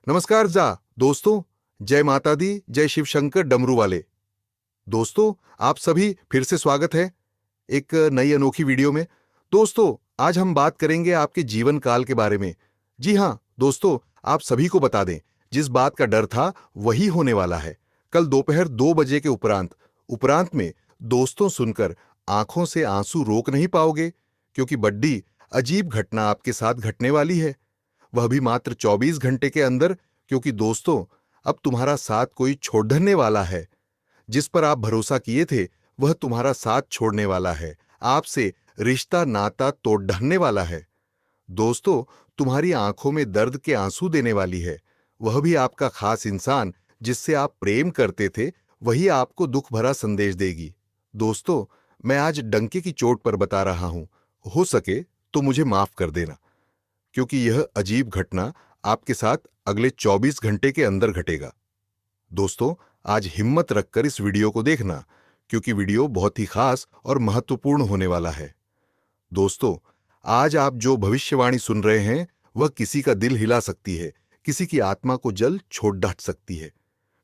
नमस्कार दोस्तों। जय माता दी, जय शिव शंकर डमरू वाले। दोस्तों, आप सभी फिर से स्वागत है एक नई अनोखी वीडियो में। दोस्तों, आज हम बात करेंगे आपके जीवन काल के बारे में। जी हाँ दोस्तों, आप सभी को बता दें, जिस बात का डर था वही होने वाला है। कल दोपहर 2 बजे के उपरांत उपरांत में दोस्तों सुनकर आंखों से आंसू रोक नहीं पाओगे, क्योंकि बड्डी अजीब घटना आपके साथ घटने वाली है, वह भी मात्र 24 घंटे के अंदर। क्योंकि दोस्तों, अब तुम्हारा साथ कोई छोड़ने वाला है। जिस पर आप भरोसा किए थे वह तुम्हारा साथ छोड़ने वाला है, आपसे रिश्ता नाता तोड़ ढलने वाला है। दोस्तों, तुम्हारी आंखों में दर्द के आंसू देने वाली है, वह भी आपका खास इंसान जिससे आप प्रेम करते थे, वही आपको दुख भरा संदेश देगी। दोस्तों, मैं आज डंके की चोट पर बता रहा हूं, हो सके तो मुझे माफ कर देना, क्योंकि यह अजीब घटना आपके साथ अगले 24 घंटे के अंदर घटेगा। दोस्तों, आज हिम्मत रखकर इस वीडियो को देखना, क्योंकि वीडियो बहुत ही खास और महत्वपूर्ण होने वाला है। दोस्तों, आज आप जो भविष्यवाणी सुन रहे हैं वह किसी का दिल हिला सकती है, किसी की आत्मा को जल छोड़ डाट सकती है।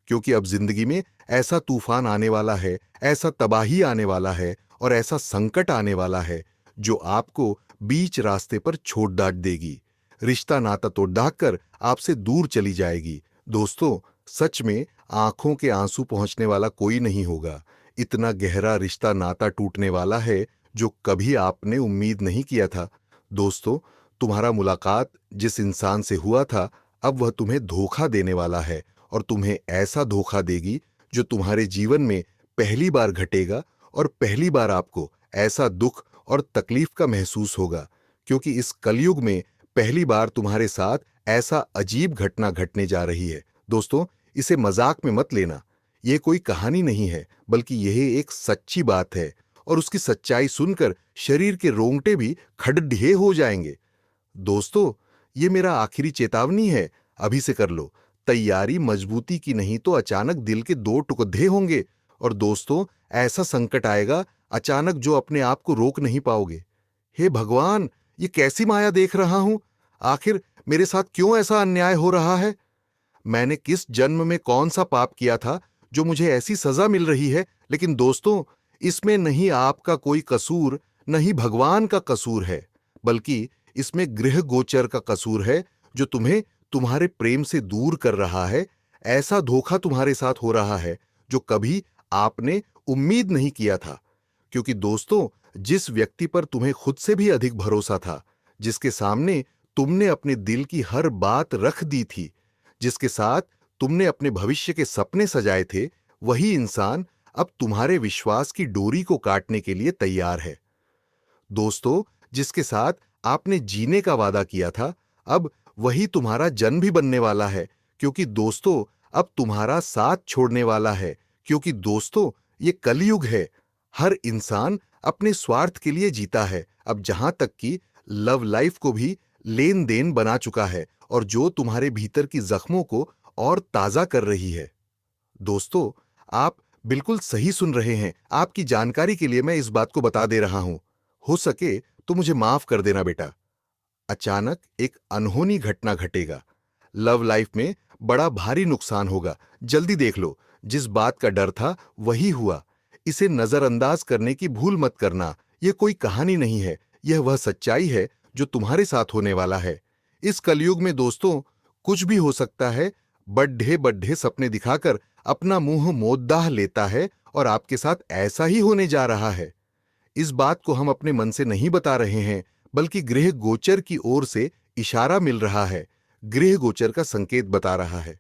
क्योंकि अब जिंदगी में ऐसा तूफान आने वाला है, ऐसा तबाही आने वाला है और ऐसा संकट आने वाला है जो आपको बीच रास्ते पर छोड़ डाट देगी, रिश्ता नाता तोड़ डाक कर आपसे दूर चली जाएगी। दोस्तों, सच में आंखों के आंसू पहुंचने वाला कोई नहीं होगा। इतना गहरा रिश्ता नाता टूटने वाला है जो कभी आपने उम्मीद नहीं किया था। दोस्तों, तुम्हारा मुलाकात जिस इंसान से हुआ था, अब वह तुम्हें धोखा देने वाला है, और तुम्हें ऐसा धोखा देगी जो तुम्हारे जीवन में पहली बार घटेगा, और पहली बार आपको ऐसा दुख और तकलीफ का महसूस होगा, क्योंकि इस कलयुग में पहली बार तुम्हारे साथ ऐसा अजीब घटना घटने जा रही है। दोस्तों, इसे मजाक में मत लेना, यह कोई कहानी नहीं है, बल्कि यह एक सच्ची बात है, और उसकी सच्चाई सुनकर शरीर के रोंगटे भी खड़ढे हो जाएंगे। दोस्तों, ये मेरा आखिरी चेतावनी है, अभी से कर लो तैयारी मजबूती की, नहीं तो अचानक दिल के दो टुकड़े होंगे। और दोस्तों, ऐसा संकट आएगा अचानक जो अपने आप को रोक नहीं पाओगे। हे भगवान, ये कैसी माया देख रहा हूं? आखिर मेरे साथ क्यों ऐसा अन्याय हो रहा है? मैंने किस जन्म में कौन सा पाप किया था जो मुझे ऐसी सजा मिल रही है? लेकिन दोस्तों, इसमें नहीं आपका कोई कसूर, नहीं भगवान का कसूर है, बल्कि इसमें गृह गोचर का कसूर है, जो तुम्हें तुम्हारे प्रेम से दूर कर रहा है। ऐसा धोखा तुम्हारे साथ हो रहा है जो कभी आपने उम्मीद नहीं किया था। क्योंकि दोस्तों, जिस व्यक्ति पर तुम्हें खुद से भी अधिक भरोसा था, जिसके सामने तुमने अपने दिल की हर बात रख दी थी, जिसके साथ तुमने अपने भविष्य के सपने सजाए थे, वही इंसान अब तुम्हारे विश्वास की डोरी को काटने के लिए तैयार है। दोस्तों, जिसके साथ आपने जीने का वादा किया था, अब वही तुम्हारा जन भी बनने वाला है। क्योंकि दोस्तों, अब तुम्हारा साथ छोड़ने वाला है। क्योंकि दोस्तों, ये कलयुग है, हर इंसान अपने स्वार्थ के लिए जीता है, अब जहां तक कि लव लाइफ को भी लेन देन बना चुका है, और जो तुम्हारे भीतर की जख्मों को और ताजा कर रही है। दोस्तों, आप बिल्कुल सही सुन रहे हैं। आपकी जानकारी के लिए मैं इस बात को बता दे रहा हूं, हो सके तो मुझे माफ कर देना बेटा। अचानक एक अनहोनी घटना घटेगा, लव लाइफ में बड़ा भारी नुकसान होगा। जल्दी देख लो, जिस बात का डर था वही हुआ। इसे नजरअंदाज करने की भूल मत करना, यह कोई कहानी नहीं है, यह वह सच्चाई है जो तुम्हारे साथ होने वाला है। इस कलयुग में दोस्तों, कुछ भी हो सकता है। बड्ढे बड्ढे सपने दिखाकर अपना मुंह मोददाह लेता है, और आपके साथ ऐसा ही होने जा रहा है। इस बात को हम अपने मन से नहीं बता रहे हैं, बल्कि गृह गोचर की ओर से इशारा मिल रहा है, गृह गोचर का संकेत बता रहा है।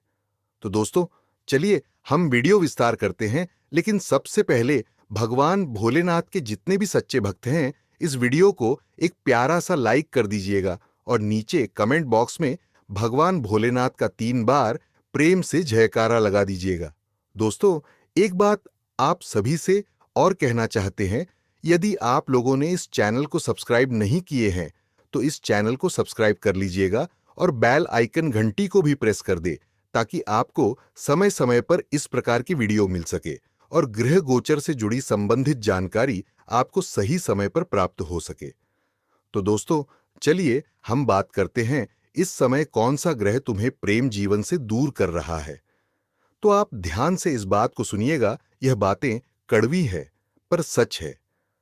तो दोस्तों, चलिए हम वीडियो विस्तार करते हैं, लेकिन सबसे पहले भगवान भोलेनाथ के जितने भी सच्चे भक्त हैं, इस वीडियो को एक प्यारा सा लाइक कर दीजिएगा, और नीचे कमेंट बॉक्स में भगवान भोलेनाथ का 3 बार प्रेम से जयकारा लगा दीजिएगा। दोस्तों, एक बात आप सभी से और कहना चाहते हैं, यदि आप लोगों ने इस चैनल को सब्सक्राइब नहीं किए हैं, तो इस चैनल को सब्सक्राइब कर लीजिएगा, और बेल आइकन घंटी को भी प्रेस कर दे, ताकि आपको समय समय पर इस प्रकार की वीडियो मिल सके, और गृह गोचर से जुड़ी संबंधित जानकारी आपको सही समय पर प्राप्त हो सके। तो दोस्तों, चलिए हम बात करते हैं इस समय कौन सा ग्रह तुम्हें प्रेम जीवन से दूर कर रहा है। तो आप ध्यान से इस बात को सुनिएगा, यह बातें कड़वी है पर सच है।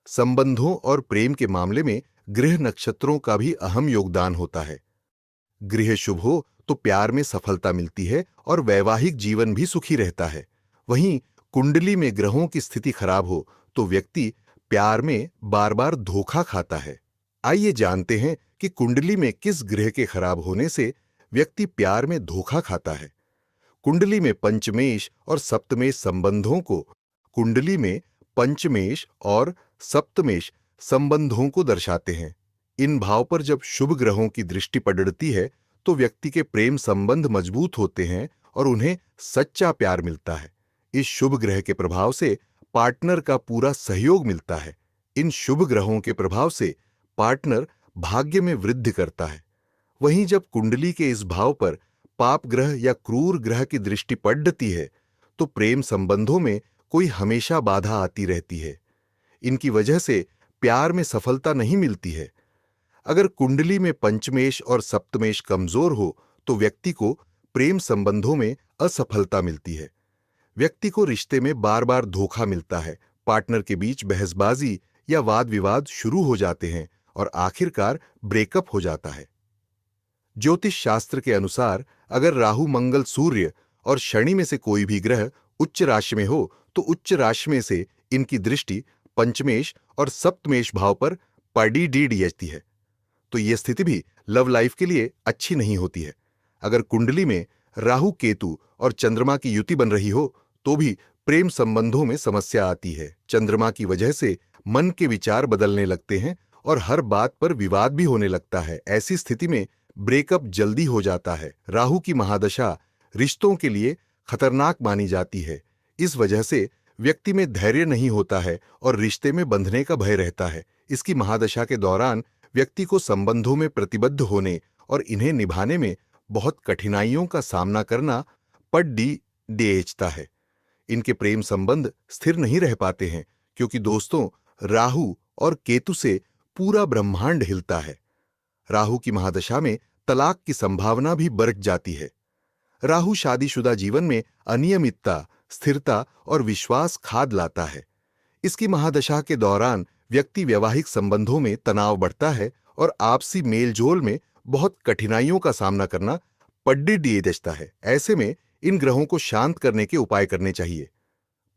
संबंधों और प्रेम के मामले में गृह नक्षत्रों का भी अहम योगदान होता है। गृह शुभ हो तो प्यार में सफलता मिलती है और वैवाहिक जीवन भी सुखी रहता है। वहीं कुंडली में ग्रहों की स्थिति खराब हो तो व्यक्ति प्यार में बार बार धोखा खाता है। आइए जानते हैं कि कुंडली में किस ग्रह के खराब होने से व्यक्ति प्यार में धोखा खाता है। कुंडली में पंचमेश और सप्तमेश संबंधों को कुंडली में पंचमेश और सप्तमेश संबंधों को दर्शाते हैं। इन भाव पर जब शुभ ग्रहों की दृष्टि पड़ती है तो व्यक्ति के प्रेम संबंध मजबूत होते हैं और उन्हें सच्चा प्यार मिलता है। इस शुभ ग्रह के प्रभाव से पार्टनर का पूरा सहयोग मिलता है। इन शुभ ग्रहों के प्रभाव से पार्टनर भाग्य में वृद्धि करता है। वहीं जब कुंडली के इस भाव पर पाप ग्रह या क्रूर ग्रह की दृष्टि पड़ती है तो प्रेम संबंधों में कोई हमेशा बाधा आती रहती है। इनकी वजह से प्यार में सफलता नहीं मिलती है। अगर कुंडली में पंचमेश और सप्तमेश कमजोर हो तो व्यक्ति को प्रेम संबंधों में असफलता मिलती है। व्यक्ति को रिश्ते में बार बार धोखा मिलता है। पार्टनर के बीच बहसबाजी या वाद विवाद शुरू हो जाते हैं और आखिरकार ब्रेकअप हो जाता है। ज्योतिष शास्त्र के अनुसार अगर राहु, मंगल, सूर्य और शनि में से कोई भी ग्रह उच्च राशि में हो तो उच्च राशि में से इनकी दृष्टि पंचमेश और सप्तमेश भाव पर पड़ती है तो यह स्थिति भी लव लाइफ के लिए अच्छी नहीं होती है। अगर कुंडली में राहु, केतु और चंद्रमा की युति बन रही हो तो भी प्रेम संबंधों में समस्या आती है। चंद्रमा की वजह से मन के विचार बदलने लगते हैं और हर बात पर विवाद भी होने लगता है। ऐसी स्थिति में ब्रेकअप जल्दी हो जाता है। राहु की महादशा रिश्तों के लिए खतरनाक मानी जाती है। इस वजह से व्यक्ति में धैर्य नहीं होता है और रिश्ते में बंधने का भय रहता है। इसकी महादशा के दौरान व्यक्ति को संबंधों में प्रतिबद्ध होने और इन्हें निभाने में बहुत कठिनाइयों का सामना करना पड़ता है। इनके प्रेम संबंध स्थिर नहीं रह पाते हैं क्योंकि दोस्तों, राहु और केतु से पूरा ब्रह्मांड हिलता है। राहु की महादशा में तलाक की संभावना भी बढ़ जाती है। राहु शादीशुदा जीवन में अनियमितता, स्थिरता और विश्वास खाद लाता है। इसकी महादशा के दौरान व्यक्ति वैवाहिक संबंधों में तनाव बढ़ता है और आपसी मेलजोल में बहुत कठिनाइयों का सामना करना पड़ता है। ऐसे में इन ग्रहों को शांत करने के उपाय करने चाहिए।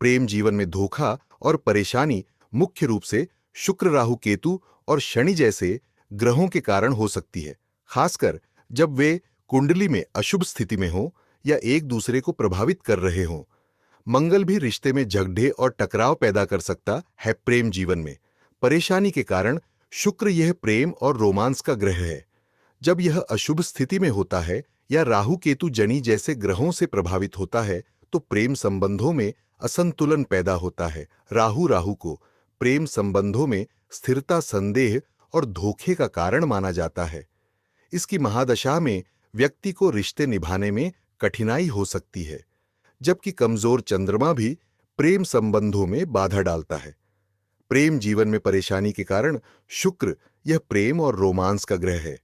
प्रेम जीवन में धोखा और परेशानी मुख्य रूप से शुक्र, राहु, केतु और शनि जैसे ग्रहों के कारण हो सकती है, खासकर जब वे कुंडली में अशुभ स्थिति में हो या एक दूसरे को प्रभावित कर रहे हों। मंगल भी रिश्ते में झगड़े और टकराव पैदा कर सकता है। प्रेम जीवन में परेशानी के कारण शुक्र यह प्रेम और रोमांस का ग्रह है। जब यह अशुभ स्थिति में होता है या राहु, केतु, शनि जैसे ग्रहों से प्रभावित होता है तो प्रेम संबंधों में असंतुलन पैदा होता है। राहु को प्रेम संबंधों में स्थिरता, संदेह और धोखे का कारण माना जाता है। इसकी महादशा में व्यक्ति को रिश्ते निभाने में कठिनाई हो सकती है, जबकि कमजोर चंद्रमा भी प्रेम संबंधों में बाधा डालता है। प्रेम जीवन में परेशानी के कारण शुक्र यह प्रेम और रोमांस का ग्रह है।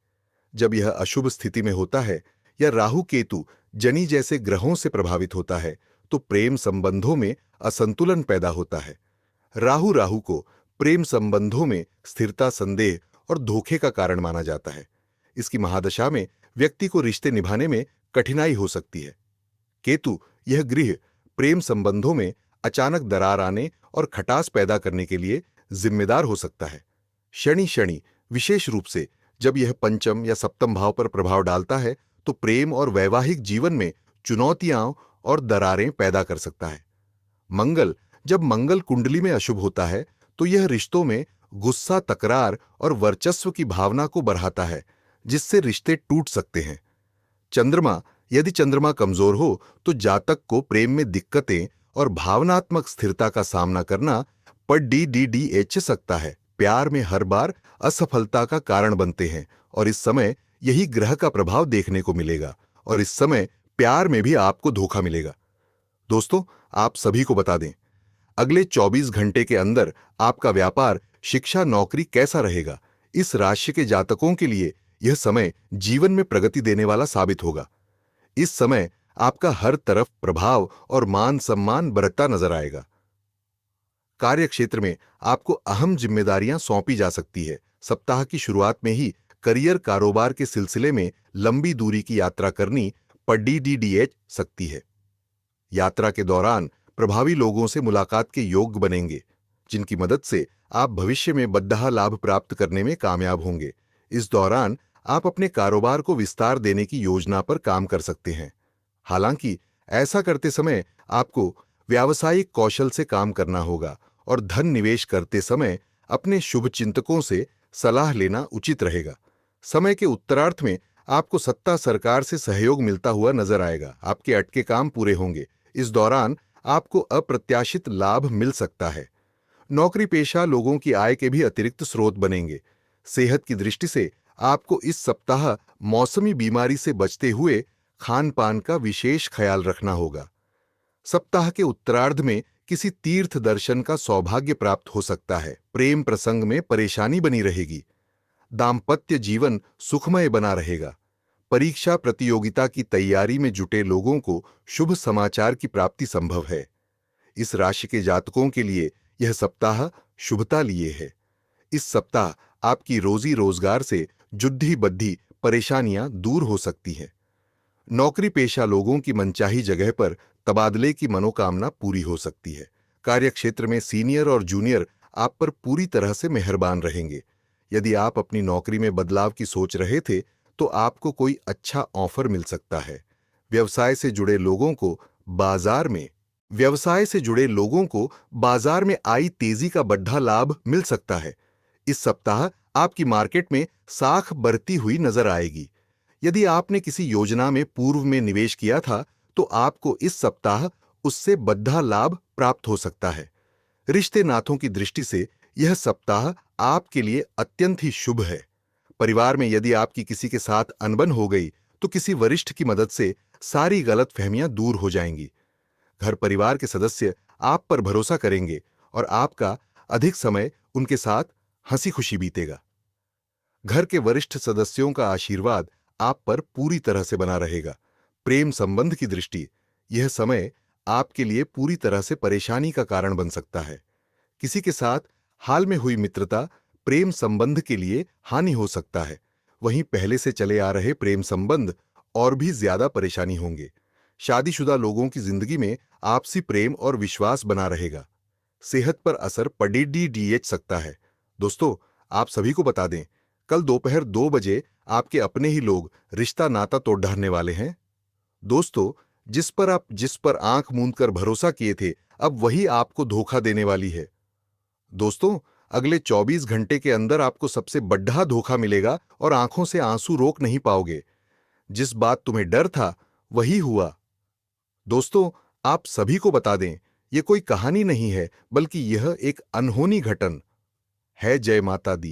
जब यह अशुभ स्थिति में होता है या राहु, केतु, शनि जैसे ग्रहों से प्रभावित होता है तो प्रेम संबंधों में असंतुलन पैदा होता है। राहु को प्रेम संबंधों में स्थिरता, संदेह और धोखे का कारण माना जाता है। इसकी महादशा में व्यक्ति को रिश्ते निभाने में कठिनाई हो सकती है। केतु यह ग्रह प्रेम संबंधों में अचानक दरार आने और खटास पैदा करने के लिए जिम्मेदार हो सकता है। शनि विशेष रूप से जब यह पंचम या सप्तम भाव पर प्रभाव डालता है तो प्रेम और वैवाहिक जीवन में चुनौतियां और दरारें पैदा कर सकता है। जब मंगल कुंडली में अशुभ होता है तो यह रिश्तों में गुस्सा, तकरार और वर्चस्व की भावना को बढ़ाता है, जिससे रिश्ते टूट सकते हैं। यदि चंद्रमा कमजोर हो तो जातक को प्रेम में दिक्कतें और भावनात्मक स्थिरता का सामना करना पड़ सकता है। प्यार में हर बार असफलता का कारण बनते हैं और इस समय यही ग्रह का प्रभाव देखने को मिलेगा और इस समय प्यार में भी आपको धोखा मिलेगा। दोस्तों, आप सभी को बता दें, अगले 24 घंटे के अंदर आपका व्यापार, शिक्षा, नौकरी कैसा रहेगा। इस राशि के जातकों के लिए यह समय जीवन में प्रगति देने वाला साबित होगा। इस समय आपका हर तरफ प्रभाव और मान सम्मान बढ़ता नजर आएगा। कार्य क्षेत्र में आपको अहम जिम्मेदारियां सौंपी जा सकती है। सप्ताह की शुरुआत में ही करियर कारोबार के सिलसिले में लंबी दूरी की यात्रा करनी पड़ीडीडीएच सकती है। यात्रा के दौरान प्रभावी लोगों से मुलाकात के योग्य बनेंगे, जिनकी मदद से आप भविष्य में बद्धा लाभ प्राप्त करने में कामयाब होंगे। इस दौरान आप अपने कारोबार को विस्तार देने की योजना पर काम कर सकते हैं। हालांकि ऐसा करते समय आपको व्यावसायिक कौशल से काम करना होगा और धन निवेश करते समय अपने शुभचिंतकों से सलाह लेना उचित रहेगा। समय के उत्तरार्ध में आपको सत्ता सरकार से सहयोग मिलता हुआ नजर आएगा। आपके अटके काम पूरे होंगे। इस दौरान आपको अप्रत्याशित लाभ मिल सकता है। नौकरी पेशा लोगों की आय के भी अतिरिक्त स्रोत बनेंगे। सेहत की दृष्टि से आपको इस सप्ताह मौसमी बीमारी से बचते हुए खान पान का विशेष ख्याल रखना होगा। सप्ताह के उत्तरार्ध में किसी तीर्थ दर्शन का सौभाग्य प्राप्त हो सकता है। प्रेम प्रसंग में परेशानी बनी रहेगी। दाम्पत्य जीवन सुखमय बना रहेगा। परीक्षा प्रतियोगिता की तैयारी में जुटे लोगों को शुभ समाचार की प्राप्ति संभव है। इस राशि के जातकों के लिए यह सप्ताह शुभता लिए है। इस सप्ताह आपकी रोजी रोजगार से जुद्धी बद्धी परेशानियां दूर हो सकती हैं। नौकरी पेशा लोगों की मनचाही जगह पर तबादले की मनोकामना पूरी हो सकती है। कार्यक्षेत्र में सीनियर और जूनियर आप पर पूरी तरह से मेहरबान रहेंगे। यदि आप अपनी नौकरी में बदलाव की सोच रहे थे तो आपको कोई अच्छा ऑफर मिल सकता है। व्यवसाय से जुड़े लोगों को बाजार में आई तेजी का बड़ा लाभ मिल सकता है। इस सप्ताह आपकी मार्केट में साख बढ़ती हुई नजर आएगी। यदि आपने किसी योजना में पूर्व में निवेश किया था तो आपको इस सप्ताह उससे बड़ा लाभ प्राप्त हो सकता है। रिश्ते नातों की दृष्टि से यह सप्ताह आपके लिए अत्यंत ही शुभ है। परिवार में यदि आपकी किसी के साथ अनबन हो गई तो किसी वरिष्ठ की मदद से सारी गलतफहमियां दूर हो जाएंगी। घर परिवार के सदस्य आप पर भरोसा करेंगे और आपका अधिक समय उनके साथ हंसी खुशी बीतेगा। घर के वरिष्ठ सदस्यों का आशीर्वाद आप पर पूरी तरह से बना रहेगा। प्रेम संबंध की दृष्टि यह समय आपके लिए पूरी तरह से परेशानी का कारण बन सकता है। किसी के साथ हाल में हुई मित्रता प्रेम संबंध के लिए हानि हो सकता है। वहीं पहले से चले आ रहे प्रेम संबंध और भी ज्यादा परेशानी होंगे। शादीशुदा लोगों की जिंदगी में आपसी प्रेम और विश्वास बना रहेगा। सेहत पर असर पड़ीडीडीएच सकता है। दोस्तों, आप सभी को बता दें, कल दोपहर 2 बजे आपके अपने ही लोग रिश्ता नाता तोड़ डालने वाले हैं। दोस्तों, जिस पर आंख मूंद कर भरोसा किए थे, अब वही आपको धोखा देने वाली है। दोस्तों, अगले 24 घंटे के अंदर आपको सबसे बड़ा धोखा मिलेगा और आंखों से आंसू रोक नहीं पाओगे। जिस बात तुम्हें डर था वही हुआ। दोस्तों, आप सभी को बता दें, यह कोई कहानी नहीं है, बल्कि यह एक अनहोनी घटना है। जय माता दी।